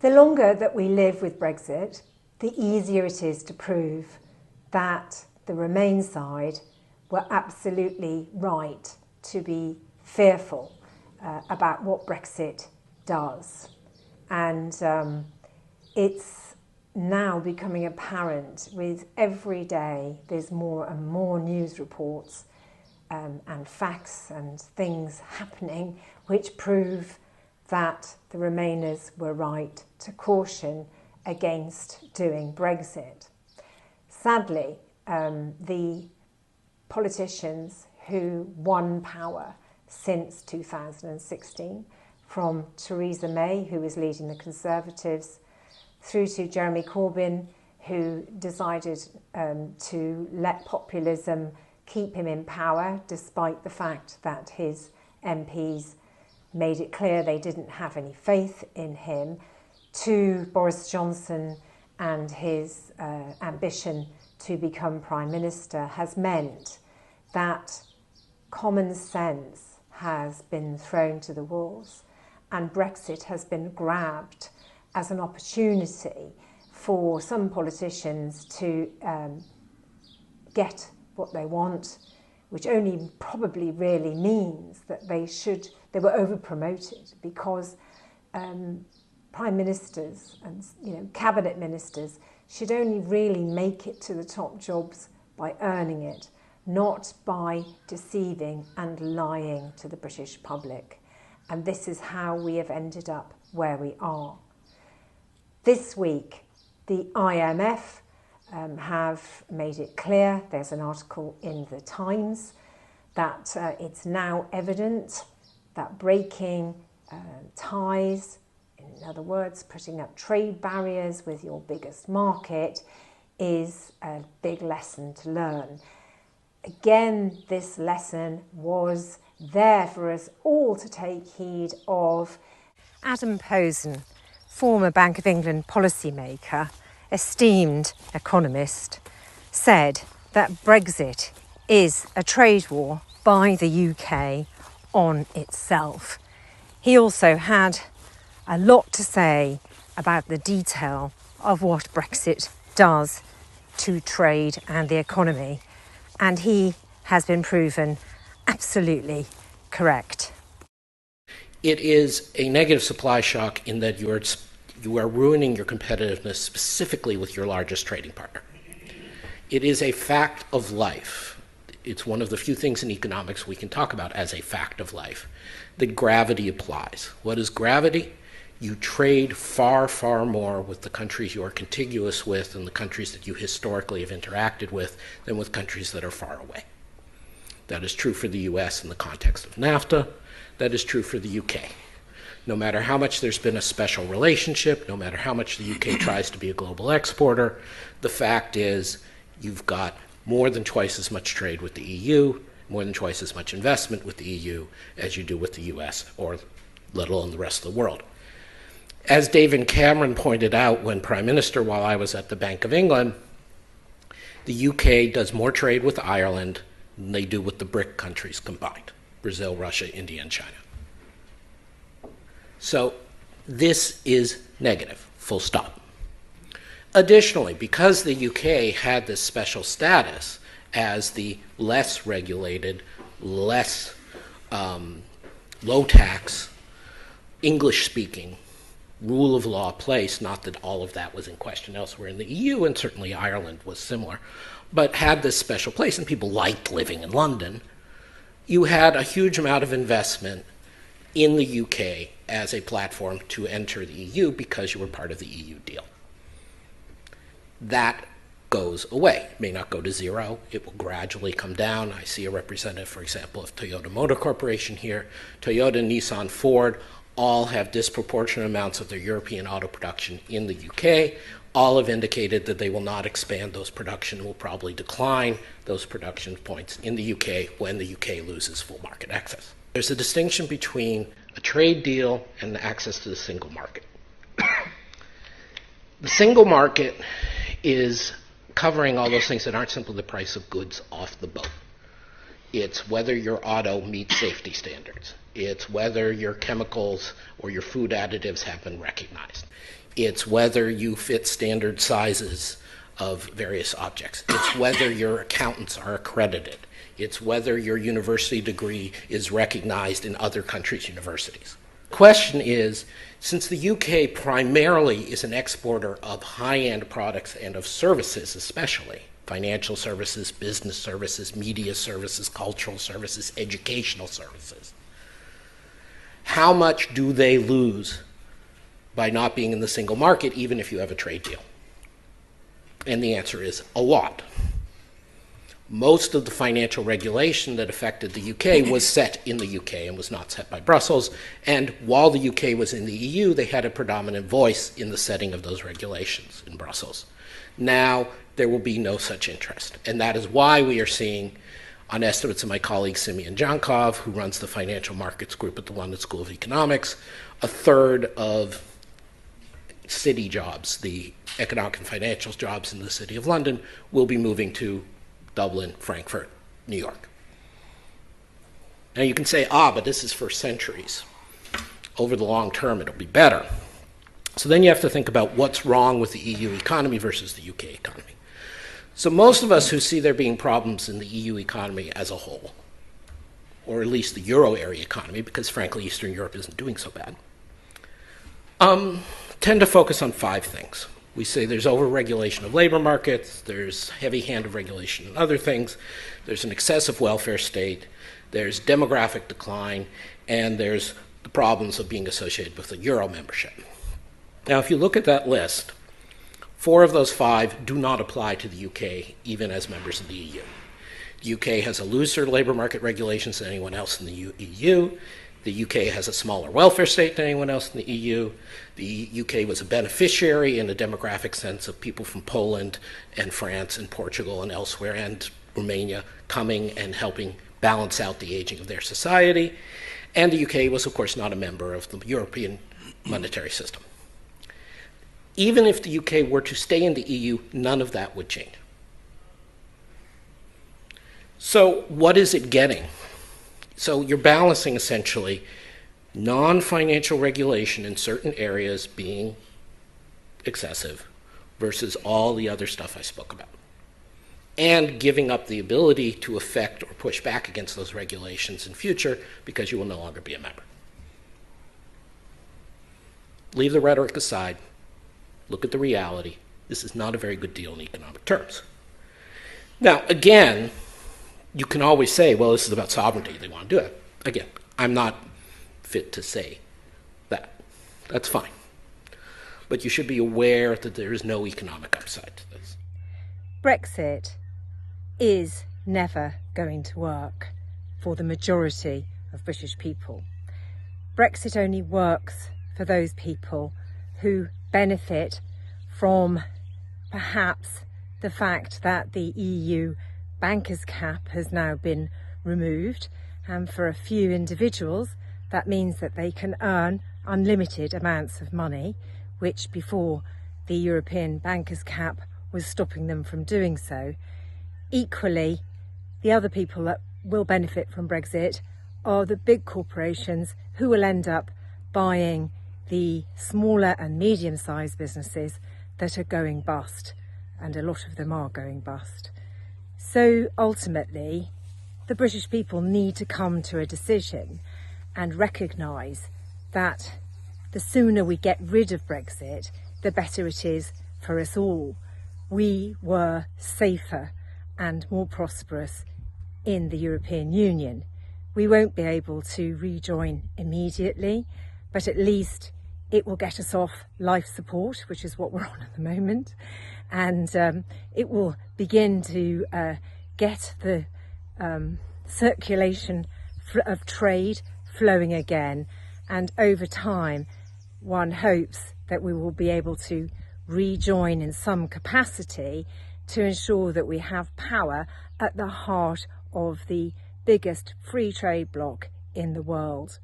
The longer that we live with Brexit, the easier it is to prove that the Remain side were absolutely right to be fearful about what Brexit does. And it's now becoming apparent with every day there's more and more news reports and facts and things happening which prove that the Remainers were right to caution against doing Brexit. Sadly, the politicians who won power since 2016, from Theresa May, who was leading the Conservatives, through to Jeremy Corbyn, who decided to let populism keep him in power, despite the fact that his MPs made it clear they didn't have any faith in him, to Boris Johnson and his ambition to become Prime Minister, has meant that common sense has been thrown to the wolves and Brexit has been grabbed as an opportunity for some politicians to get what they want, which only probably really means that they were over-promoted because prime ministers and cabinet ministers should only really make it to the top jobs by earning it, not by deceiving and lying to the British public. And this is how we have ended up where we are. This week, the IMF have made it clear, there's an article in the Times, that it's now evident that breaking ties, in other words, putting up trade barriers with your biggest market, is a big lesson to learn. Again, this lesson was there for us all to take heed of. Adam Posen, former Bank of England policymaker, esteemed economist, said that Brexit is a trade war by the UK on itself. He also had a lot to say about the detail of what Brexit does to trade and the economy, and he has been proven absolutely correct. It is a negative supply shock in that you are ruining your competitiveness specifically with your largest trading partner. It is a fact of life. It's one of the few things in economics we can talk about as a fact of life, that gravity applies. What is gravity? You trade far, far more with the countries you are contiguous with and the countries that you historically have interacted with than with countries that are far away. That is true for the US in the context of NAFTA. That is true for the UK. No matter how much there's been a special relationship, no matter how much the UK tries to be a global exporter, the fact is you've got more than twice as much trade with the EU, more than twice as much investment with the EU as you do with the US, or let alone the rest of the world. As David Cameron pointed out when Prime Minister while I was at the Bank of England, the UK does more trade with Ireland than they do with the BRIC countries combined: Brazil, Russia, India, and China. So this is negative, full stop. Additionally, because the UK had this special status as the less regulated, less low-tax, English-speaking, rule of law place, not that all of that was in question elsewhere in the EU, and certainly Ireland was similar, but had this special place, and people liked living in London, you had a huge amount of investment in the UK as a platform to enter the EU because you were part of the EU deal. That goes away. It may not go to zero. It will gradually come down. I see a representative, for example, of Toyota Motor Corporation here. Toyota, Nissan, Ford all have disproportionate amounts of their European auto production in the UK. All have indicated that they will not expand those production and will probably decline those production points in the UK when the UK loses full market access. There's a distinction between a trade deal and the access to the single market. The single market is covering all those things that aren't simply the price of goods off the boat. It's whether your auto meets safety standards. It's whether your chemicals or your food additives have been recognized. It's whether you fit standard sizes of various objects. It's whether your accountants are accredited. It's whether your university degree is recognized in other countries' universities. The question is, since the UK primarily is an exporter of high-end products and of services especially, financial services, business services, media services, cultural services, educational services, how much do they lose by not being in the single market, even if you have a trade deal? And the answer is a lot. Most of the financial regulation that affected the UK was set in the UK and was not set by Brussels. And while the UK was in the EU, they had a predominant voice in the setting of those regulations in Brussels. Now, there will be no such interest. And that is why we are seeing, on estimates of my colleague Simeon Jankov, who runs the financial markets group at the London School of Economics, a third of city jobs, the economic and financial jobs in the City of London, will be moving to Dublin, Frankfurt, New York. Now you can say, but this is for centuries. Over the long term, it'll be better. So then you have to think about what's wrong with the EU economy versus the UK economy. So most of us who see there being problems in the EU economy as a whole, or at least the Euro area economy, because frankly Eastern Europe isn't doing so bad, tend to focus on 5 things. We say there's over-regulation of labor markets, there's heavy hand of regulation and other things, there's an excessive welfare state, there's demographic decline, and there's the problems of being associated with the Euro membership. Now, if you look at that list, 4 of those 5 do not apply to the UK, even as members of the EU. The UK has a looser labor market regulations than anyone else in the EU. The UK has a smaller welfare state than anyone else in the EU. The UK was a beneficiary in a demographic sense of people from Poland and France and Portugal and elsewhere and Romania coming and helping balance out the aging of their society. And the UK was, of course, not a member of the European monetary system. Even if the UK were to stay in the EU, none of that would change. So what is it getting? So you're balancing essentially non-financial regulation in certain areas being excessive versus all the other stuff I spoke about, and giving up the ability to affect or push back against those regulations in future because you will no longer be a member. Leave the rhetoric aside. Look at the reality. This is not a very good deal in economic terms. Now, again, you can always say, well, this is about sovereignty. They want to do it. Again, I'm not fit to say that. That's fine. But you should be aware that there is no economic upside to this. Brexit is never going to work for the majority of British people. Brexit only works for those people who benefit from perhaps the fact that the EU banker's cap has now been removed, and for a few individuals that means that they can earn unlimited amounts of money, which before the European banker's cap was stopping them from doing so. Equally, the other people that will benefit from Brexit are the big corporations who will end up buying the smaller and medium-sized businesses that are going bust, and a lot of them are going bust. So ultimately, the British people need to come to a decision and recognise that the sooner we get rid of Brexit, the better it is for us all. We were safer and more prosperous in the European Union. We won't be able to rejoin immediately, but at least it will get us off life support, which is what we're on at the moment, and it will begin to get the circulation of trade flowing again, and over time one hopes that we will be able to rejoin in some capacity to ensure that we have power at the heart of the biggest free trade bloc in the world.